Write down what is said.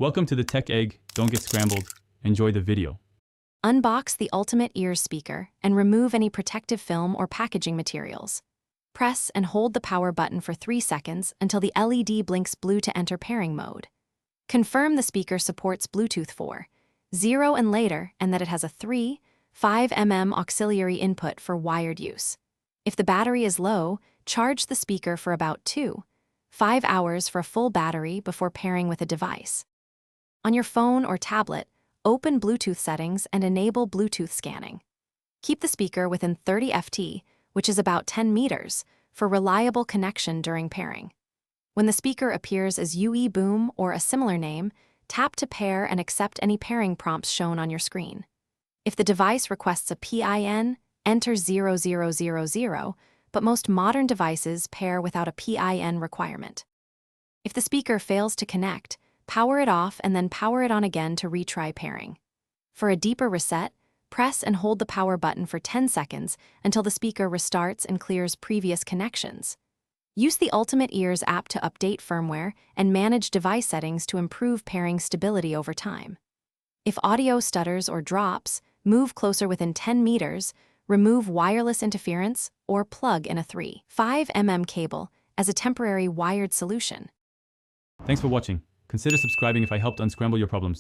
Welcome to the Tech Egg. Don't get scrambled. Enjoy the video. Unbox the Ultimate Ears speaker and remove any protective film or packaging materials. Press and hold the power button for 3 seconds until the LED blinks blue to enter pairing mode. Confirm the speaker supports Bluetooth 4.0 and later, and that it has a 3.5 auxiliary input for wired use. If the battery is low, charge the speaker for about 2.5 hours for a full battery before pairing with a device. On your phone or tablet, open Bluetooth settings and enable Bluetooth scanning. Keep the speaker within 30 ft, which is about 10 meters, for reliable connection during pairing. When the speaker appears as UE Boom or a similar name, tap to pair and accept any pairing prompts shown on your screen. If the device requests a PIN, enter 0000, but most modern devices pair without a PIN requirement. If the speaker fails to connect, power it off and then power it on again to retry pairing. For a deeper reset, press and hold the power button for 10 seconds until the speaker restarts and clears previous connections. Use the Ultimate Ears app to update firmware and manage device settings to improve pairing stability over time. If audio stutters or drops, move closer within 10 meters, remove wireless interference, or plug in a 3.5 cable as a temporary wired solution. Thanks for watching. Consider subscribing if I helped unscramble your problems.